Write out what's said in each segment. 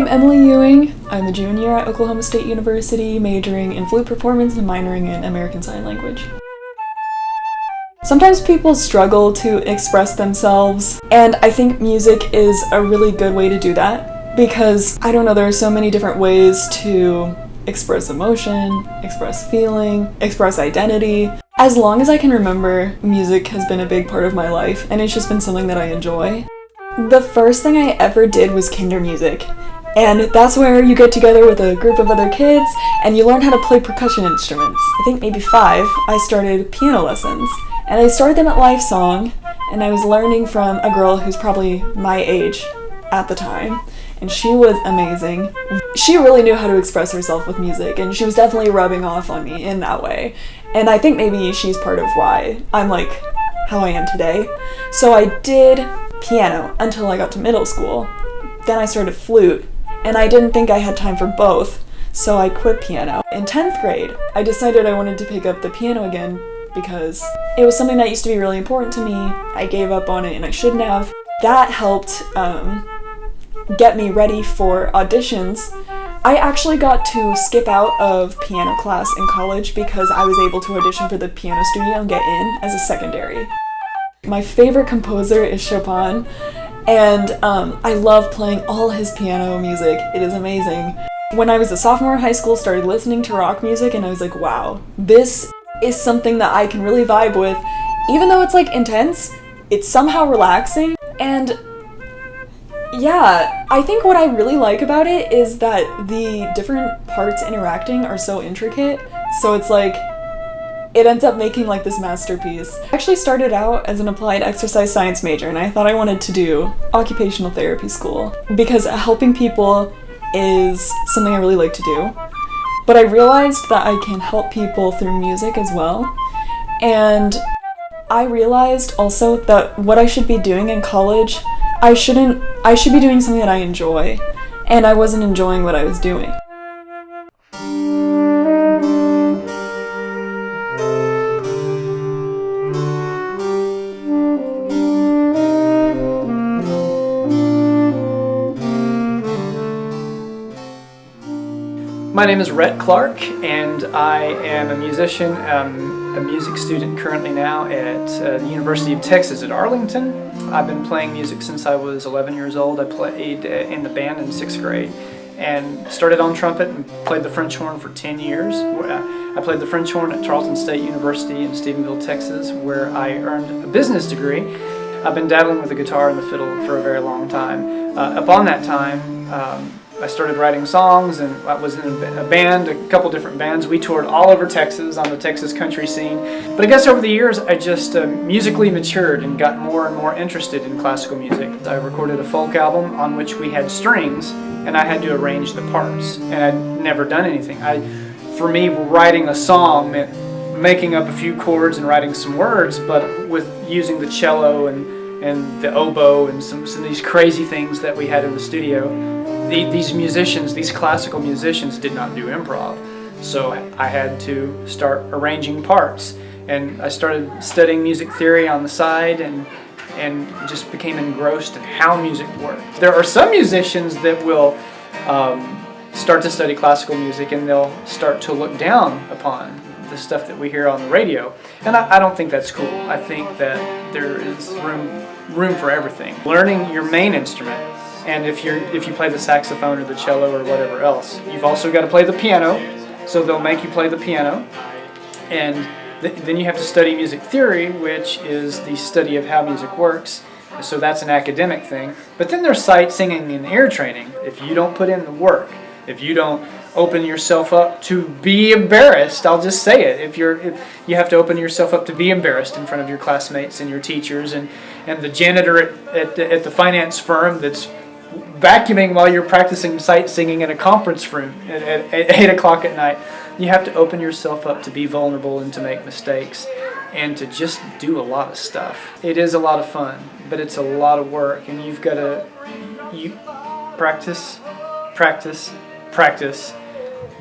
I'm Emily Ewing. I'm a junior at Oklahoma State University, majoring in flute performance and minoring in American Sign Language. Sometimes people struggle to express themselves, and I think music is a really good way to do that because, I don't know, there are so many different ways to express emotion, express feeling, express identity. As long as I can remember, music has been a big part of my life, and it's just been something that I enjoy. The first thing I ever did was kinder music, and that's where you get together with a group of other kids and you learn how to play percussion instruments. I think maybe 5, I started piano lessons, and I started them at Life Song, and I was learning from a girl who's probably my age at the time, and she was amazing. She really knew how to express herself with music, and she was definitely rubbing off on me in that way, and I think maybe she's part of why I'm like how I am today. So I did piano until I got to middle school. Then I started flute, and I didn't think I had time for both, so I quit piano. In 10th grade, I decided I wanted to pick up the piano again because it was something that used to be really important to me. I gave up on it and I shouldn't have. That helped get me ready for auditions. I actually got to skip out of piano class in college because I was able to audition for the piano studio and get in as a secondary. My favorite composer is Chopin, and I love playing all his piano music. It is amazing. When I was a sophomore in high school, started listening to rock music, and I was like, wow, this is something that I can really vibe with. Even though it's like intense, it's somehow relaxing, and yeah, I think what I really like about it is that the different parts interacting are so intricate, so it's like, it ends up making like this masterpiece. I actually started out as an applied exercise science major, and I thought I wanted to do occupational therapy school because helping people is something I really like to do. But I realized that I can help people through music as well. And I realized also that what I should be doing in college, I should be doing something that I enjoy, and I wasn't enjoying what I was doing. My name is Rhett Clark, and I am a musician, a music student currently now at the University of Texas at Arlington. I've been playing music since I was 11 years old. I played in the band in 6th grade and started on trumpet and played the French horn for 10 years. I played the French horn at Tarleton State University in Stephenville, Texas, where I earned a business degree. I've been dabbling with the guitar and the fiddle for a very long time. Upon that time, I started writing songs, and I was in a band, a couple different bands. We toured all over Texas on the Texas country scene. But I guess over the years, I just musically matured and got more and more interested in classical music. I recorded a folk album on which we had strings, and I had to arrange the parts. And I'd never done anything. For me, writing a song meant making up a few chords and writing some words, but with using the cello and the oboe and some of these crazy things that we had in the studio. These musicians, these classical musicians, did not do improv, so I had to start arranging parts, and I started studying music theory on the side and just became engrossed in how music works. There are some musicians that will start to study classical music and they'll start to look down upon the stuff that we hear on the radio, and I don't think that's cool. I think that there is room for everything. Learning your main instrument. And if you play the saxophone or the cello or whatever else, you've also got to play the piano, so they'll make you play the piano. And then you have to study music theory, which is the study of how music works. So that's an academic thing. But then there's sight singing and ear training. If you don't put in the work, if you don't open yourself up to be embarrassed, I'll just say it. If you have to open yourself up to be embarrassed in front of your classmates and your teachers and the janitor at the finance firm that's vacuuming while you're practicing sight singing in a conference room at 8 o'clock at night. You have to open yourself up to be vulnerable and to make mistakes and to just do a lot of stuff. It is a lot of fun, but it's a lot of work, and you've got to practice.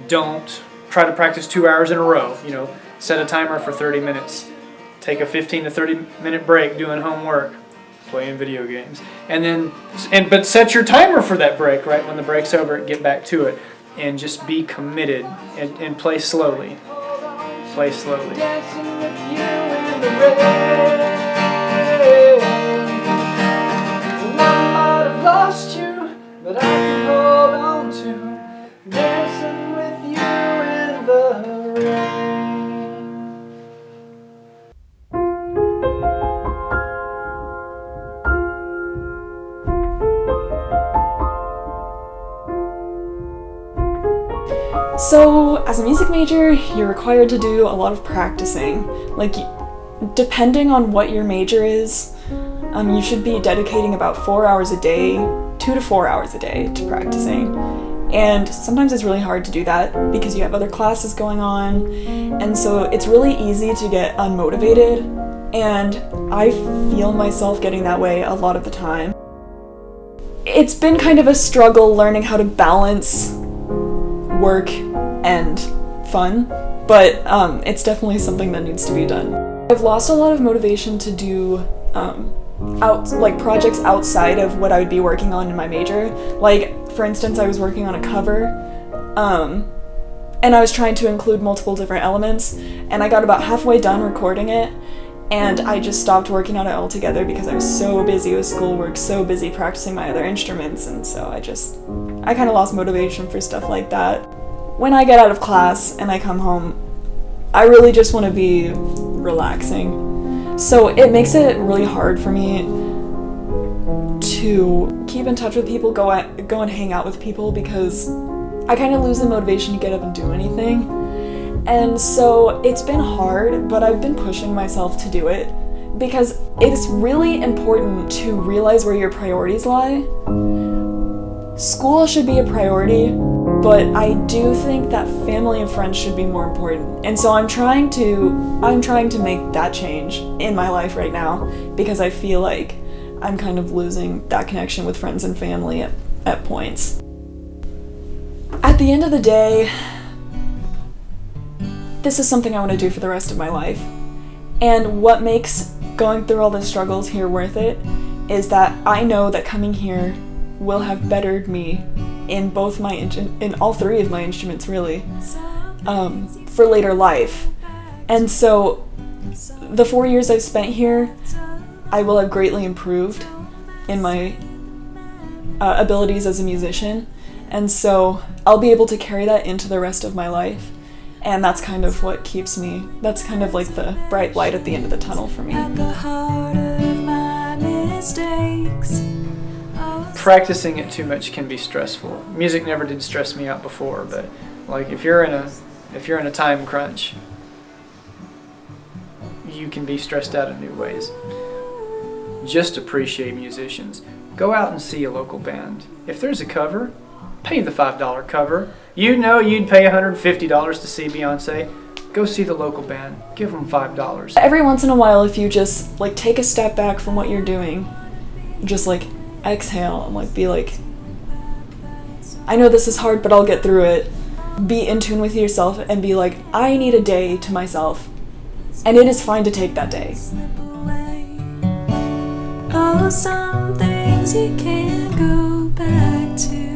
Don't try to practice 2 hours in a row. Set a timer for 30 minutes. Take a 15 to 30 minute break doing homework. playing video games. But set your timer for that break, right? When the break's over, get back to it. And just be committed and play slowly. Play slowly. Dancing with you in the rain. I might have lost you, but I can hold on to. Dancing with you in the rain. So, as a music major, you're required to do a lot of practicing. Like, depending on what your major is, you should be dedicating about 4 hours a day, 2 to 4 hours a day to practicing. And sometimes it's really hard to do that because you have other classes going on, and so it's really easy to get unmotivated, and I feel myself getting that way a lot of the time. It's been kind of a struggle learning how to balance work and fun, but it's definitely something that needs to be done. I've lost a lot of motivation to do projects outside of what I would be working on in my major. Like, for instance, I was working on a cover, and I was trying to include multiple different elements, and I got about halfway done recording it, and I just stopped working on it altogether because I was so busy with schoolwork, so busy practicing my other instruments, and so I kind of lost motivation for stuff like that. When I get out of class and I come home, I really just want to be relaxing. So it makes it really hard for me to keep in touch with people, go and hang out with people, because I kind of lose the motivation to get up and do anything. And so it's been hard, but I've been pushing myself to do it because it's really important to realize where your priorities lie. School should be a priority, but I do think that family and friends should be more important. And so I'm trying to make that change in my life right now because I feel like I'm kind of losing that connection with friends and family at points. At the end of the day, this is something I want to do for the rest of my life. And what makes going through all the struggles here worth it is that I know that coming here will have bettered me in in all three of my instruments, really, for later life. And so the 4 years I've spent here, I will have greatly improved in my abilities as a musician. And so I'll be able to carry that into the rest of my life. And that's kind of what keeps me, that's kind of like the bright light at the end of the tunnel for me. At the heart of my mistakes. Practicing it too much can be stressful. Music never did stress me out before, but like if you're in a time crunch, you can be stressed out in new ways. Just appreciate musicians. Go out and see a local band. If there's a cover, pay the $5 cover. You know you'd pay $150 to see Beyonce. Go see the local band. Give them $5. Every once in a while, if you just take a step back from what you're doing, just exhale and be like, I know this is hard, but I'll get through it. Be in tune with yourself and be like, I need a day to myself. And it is fine to take that day. Oh, some things you can't go back to.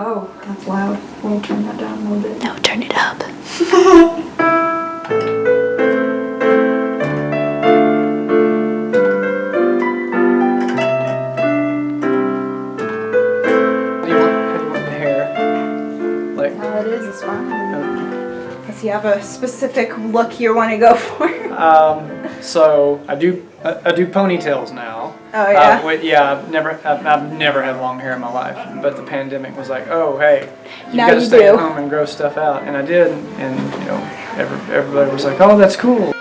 Oh, that's loud. We'll turn that down a little bit. No, turn it up. How it is fine. Does he have a specific look you want to go for? So I do ponytails now. Oh yeah. I've never had long hair in my life, but the pandemic was like, oh hey, you Now gotta you stay do. at home and grow stuff out, and I did, and everybody was like, oh that's cool.